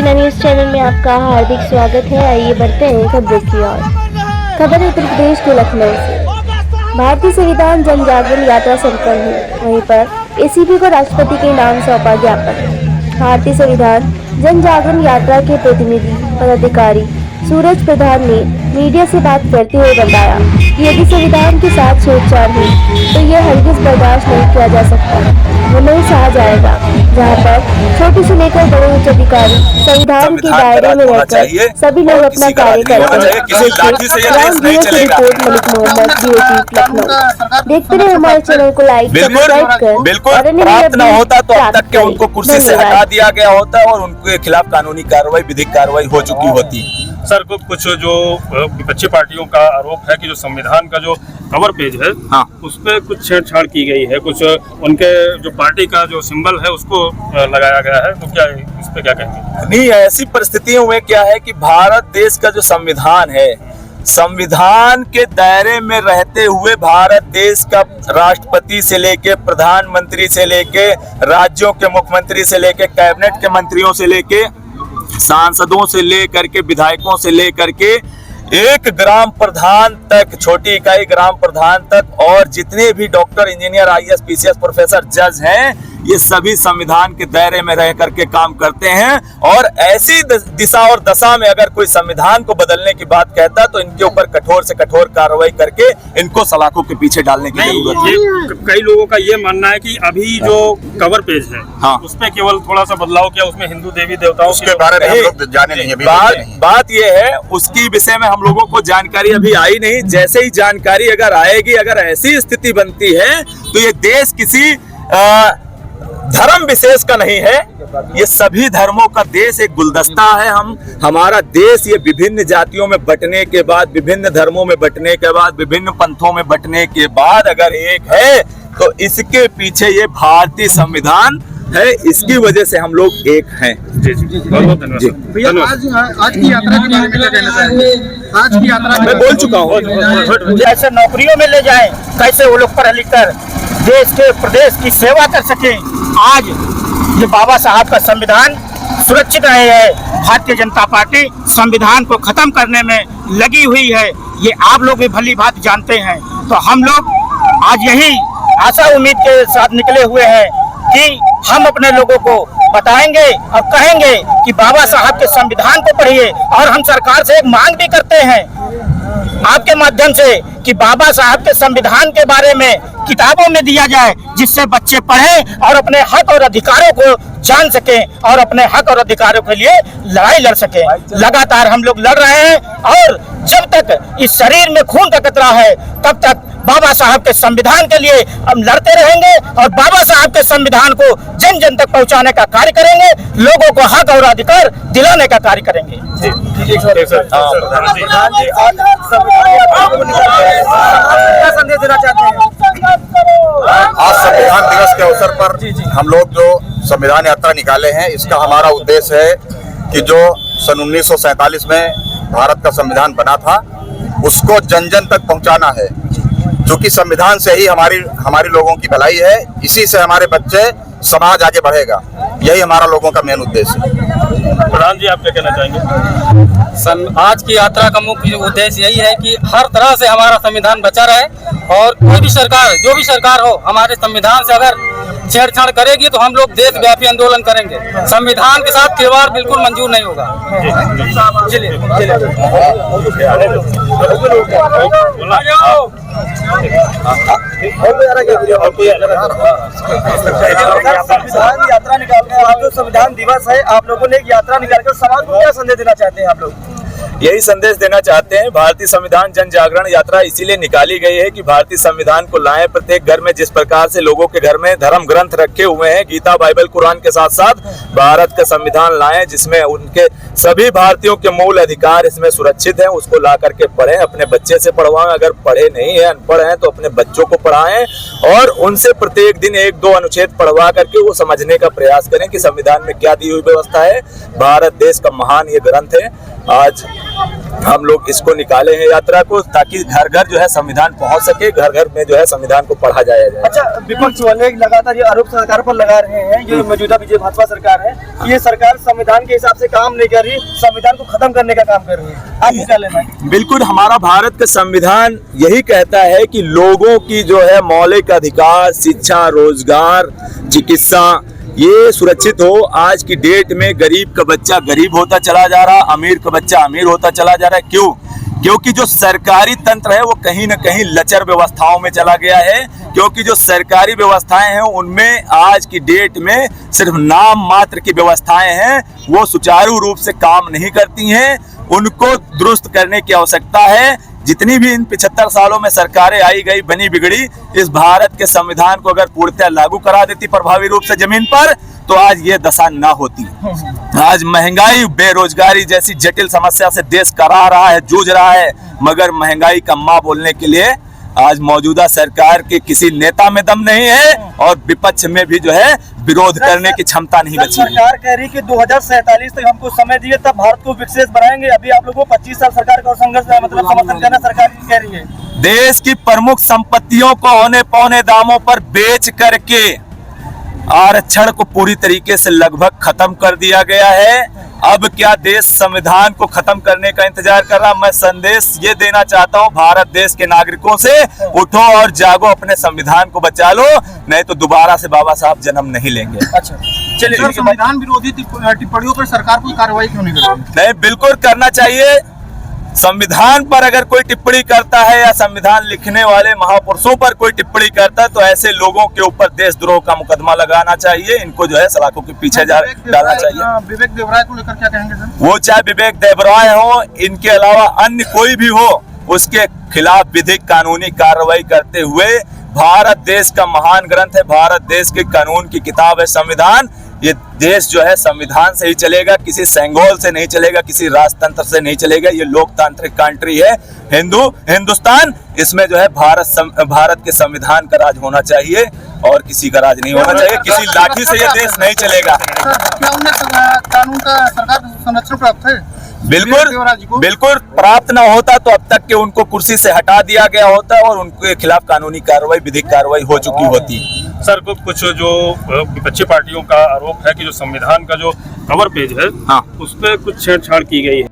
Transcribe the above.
Veena news channel में आपका हार्दिक स्वागत है। आइए बढ़ते हैं खबरों की ओर। खबर है उत्तर प्रदेश के लखनऊ से। भारतीय संविधान जन जागरण यात्रा संपन्न हुई। वहीं पर एसीपी को राष्ट्रपति के नाम सौंपा ज्ञापन। भारतीय संविधान जन जागरण यात्रा के प्रतिनिधि पदाधिकारी सूरज प्रधान ने मीडिया से बात करते हुए बताया कि यदि संविधान के साथ छेड़छाड़ हुई तो यह हरगिज बर्दाश्त नहीं किया जा सकता। वो नहीं सहा जाएगा जहां पर छोटे से लेकर बड़े उच्च अधिकारी संविधान के दायरे में रहकर सभी लोग अपना कार्य करते हैं। Report Malik Mohammad, bureau chief, Lucknow. देखते रहे हमारे चैनल को लाइक सब्सक्राइब कर। बिल्कुल प्राप्त न होता तो अब तक के उनको कुर्सी से हटा दिया गया होता और उनके खिलाफ कानूनी कार्रवाई, विधिक कार्रवाई हो चुकी होती। सर कुछ जो विपक्षी पार्टियों का आरोप है कि जो संविधान का जो कवर पेज है, हाँ, उस पर कुछ छेड़छाड़ की गई है, कुछ उनके जो पार्टी का जो सिंबल है उसको लगाया गया है, तो क्या इस पे क्या कहेंगे? नहीं, ऐसी परिस्थितियों में क्या है कि भारत देश का जो संविधान है, संविधान के दायरे में रहते हुए भारत देश का राष्ट्रपति से लेके प्रधानमंत्री से लेके राज्यों के मुख्यमंत्री से लेके कैबिनेट के मंत्रियों से लेके सांसदों से लेकर के विधायकों से लेकर के एक ग्राम प्रधान तक, छोटी इकाई ग्राम प्रधान तक, और जितने भी doctor, engineer, IAS, PCS, professor, जज हैं, ये सभी संविधान के दायरे में रह करके काम करते हैं। और ऐसी दिशा और दशा में अगर कोई संविधान को बदलने की बात कहता तो इनके ऊपर कठोर से कठोर कार्रवाई करके इनको सलाखों के पीछे डालने की जरूरत है। कई लोगों का ये मानना है कि अभी जो कवर पेज है, हाँ, उस पे केवल थोड़ा सा बदलाव किया, उसमें हिंदू देवी देवताओं के बारे में हम लोग जाने नहीं है। बात ये है, उसकी विषय में हम लोगों को जानकारी अभी आई नहीं। जैसे ही जानकारी अगर आएगी, अगर ऐसी स्थिति बनती है तो ये देश किसी धर्म विशेष का नहीं है, ये सभी धर्मों का देश एक गुलदस्ता है। हमारा देश ये विभिन्न जातियों में बंटने के बाद, विभिन्न धर्मों में बंटने के बाद, विभिन्न पंथों में बंटने के बाद अगर एक है तो इसके पीछे ये भारतीय संविधान है। इसकी वजह से हम लोग एक हैं। जी जी, बहुत धन्यवाद। भैया आज की यात्रा के बारे में क्या कहना चाहेंगे? आज की यात्रा मैं बोल चुका हूँ। जैसे नौकरियों में ले जाएं, कैसे वो लोग पढ़ लिख कर देश के प्रदेश की सेवा कर सके। आज ये बाबा साहब का संविधान सुरक्षित रहे है। भारतीय जनता पार्टी संविधान को खत्म करने में लगी हुई है, ये आप लोग भी भली बात जानते हैं। तो हम लोग आज यही आशा उम्मीद के साथ निकले हुए हैं कि हम अपने लोगों को बताएंगे और कहेंगे कि बाबा साहब के संविधान को पढ़िए। और हम सरकार से एक मांग भी करते हैं आपके माध्यम से कि बाबा साहब के संविधान के बारे में किताबों में दिया जाए, जिससे बच्चे पढ़ें और अपने हक और अधिकारों को जान सकें और अपने हक और अधिकारों के लिए लड़ाई लड़ सकें। लगातार हम लोग लड़ रहे हैं और जब तक इस शरीर में खून का कतरा है तब तक बाबा साहब के संविधान के लिए हम लड़ते रहेंगे और बाबा साहब के संविधान को जन जन तक पहुंचाने का कार्य करेंगे, लोगों को हक और अधिकार दिलाने का कार्य करेंगे। संदेश देना चाहते हैं? आज संविधान दिवस के अवसर पर हम लोग जो संविधान यात्रा निकाले हैं, इसका हमारा उद्देश्य है कि जो सन 1947 में भारत का संविधान बना था उसको जन जन तक पहुंचाना है। क्योंकि संविधान से ही हमारी लोगों की भलाई है, इसी से हमारे बच्चे, समाज आगे बढ़ेगा। यही हमारा लोगों का मेन उद्देश्य है। प्रधान जी, आप क्या कहना चाहेंगे? आज की यात्रा का मुख्य उद्देश्य यही है कि हर तरह से हमारा संविधान बचा रहे और कोई भी सरकार, जो भी सरकार हो, हमारे संविधान से अगर छेड़छाड़ करेगी तो हम लोग देशव्यापी आंदोलन करेंगे। संविधान के साथ खिलवाड़ बिल्कुल मंजूर नहीं होगा। यात्रा निकालते हैं, आज जो संविधान दिवस है, आप लोगों ने एक यात्रा निकालकर समाज को क्या संदेश देना चाहते हैं? आप लोग यही संदेश देना चाहते हैं। भारतीय संविधान जन जागरण यात्रा इसीलिए निकाली गई है कि भारतीय संविधान को लाएं। प्रत्येक घर में जिस प्रकार से लोगों के घर में धर्म ग्रंथ रखे हुए हैं, गीता, बाइबल, कुरान के साथ साथ भारत का संविधान लाएं, जिसमें उनके सभी भारतीयों के मूल अधिकार इसमें सुरक्षित हैं। उसको ला करके पढ़ें, अपने बच्चे से पढ़वाएं। अगर पढ़े नहीं है, अनपढ़ हैं, तो अपने बच्चों को पढ़ाएं और उनसे प्रत्येक दिन 1-2 अनुच्छेद पढ़वा करके वो समझने का प्रयास करें कि संविधान में क्या दी हुई व्यवस्था है। भारत देश का महान ये ग्रंथ है, आज हम लोग इसको निकाले हैं यात्रा को, ताकि घर घर जो है संविधान पहुंच सके, घर घर में जो है संविधान को पढ़ा जाया जाए। अच्छा, विपक्ष वाले लगातार ये आरोप सरकार पर लगा रहे हैं, ये मौजूदा बीजेपी भाजपा सरकार है, कि ये सरकार संविधान के हिसाब से काम नहीं कर रही, संविधान को खत्म करने का काम कर रही है। आप क्या लेना है? बिल्कुल, हमारा भारत का संविधान यही कहता है कि लोगों की जो है मौलिक अधिकार, शिक्षा, रोजगार, चिकित्सा, ये सुरक्षित हो। आज की डेट में गरीब का बच्चा गरीब होता चला जा रहा, अमीर का बच्चा अमीर होता चला जा रहा है। क्यों? क्योंकि जो सरकारी तंत्र है वो कहीं न कहीं लचर व्यवस्थाओं में चला गया है, क्योंकि जो सरकारी व्यवस्थाएं हैं उनमें आज की डेट में सिर्फ नाम मात्र की व्यवस्थाएं हैं, वो सुचारू रूप से काम नहीं करती हैं। उनको दुरुस्त करने की आवश्यकता है। जितनी भी इन 75 सालों में सरकारें आई गई, बनी बिगड़ी, इस भारत के संविधान को अगर पूर्णतः लागू करा देती प्रभावी रूप से जमीन पर, तो आज ये दशा ना होती। आज महंगाई, बेरोजगारी जैसी जटिल समस्या से देश करा रहा है, जूझ रहा है, मगर महंगाई का मां बोलने के लिए आज मौजूदा सरकार के किसी नेता में दम नहीं है, और विपक्ष में भी जो है विरोध करने की क्षमता नहीं बची है। सरकार कह रही है कि 2047 तक हमको समय दिए, तब भारत को विकसित बनाएंगे। अभी आप लोगों को 25 साल सरकार का संघर्ष मतलब समर्थन करना सरकार की कह रही है। देश की प्रमुख संपत्तियों को औने पौने दामों पर बेच करके आरक्षण को पूरी तरीके से लगभग खत्म कर दिया गया है। अब क्या देश संविधान को खत्म करने का इंतजार कर रहा? मैं संदेश ये देना चाहता हूँ भारत देश के नागरिकों से, उठो और जागो, अपने संविधान को बचा लो, नहीं तो दोबारा से बाबा साहब जन्म नहीं लेंगे। अच्छा, चलिए, संविधान विरोधी टिप्पणियों पर सरकार कोई कार्रवाई क्यों नहीं कर रही? नहीं, बिल्कुल करना चाहिए। संविधान पर अगर कोई टिप्पणी करता है या संविधान लिखने वाले महापुरुषों पर कोई टिप्पणी करता है, तो ऐसे लोगों के ऊपर देशद्रोह का मुकदमा लगाना चाहिए। इनको जो है सलाखों के पीछे डालना चाहिए। विवेक देवराय को लेकर क्या कहेंगे सर? वो चाहे विवेक देवराय हो, इनके अलावा अन्य कोई भी हो, उसके खिलाफ विधिक कानूनी कार्रवाई करते हुए, भारत देश का महान ग्रंथ है, भारत देश के कानून की किताब है संविधान। ये देश जो है संविधान से ही चलेगा, किसी सेंगोल से नहीं चलेगा, किसी राजतंत्र से नहीं चलेगा। ये लोकतांत्रिक कंट्री है हिंदुस्तान। इसमें जो है भारत के संविधान का राज होना चाहिए और किसी का राज नहीं होना चाहिए। किसी लाठी से ये देश नहीं चलेगा। क्या उन्हें कानून का सरकार संरक्षण प्राप्त है? बिल्कुल प्राप्त न होता तो अब तक के उनको कुर्सी से हटा दिया गया होता और उनके खिलाफ कानूनी कार्रवाई, विधिक कार्रवाई हो चुकी होती। सर, कुछ जो विपक्षी पार्टियों का आरोप है कि जो संविधान का जो कवर पेज है, हाँ, उस पर कुछ छेड़छाड़ की गई है।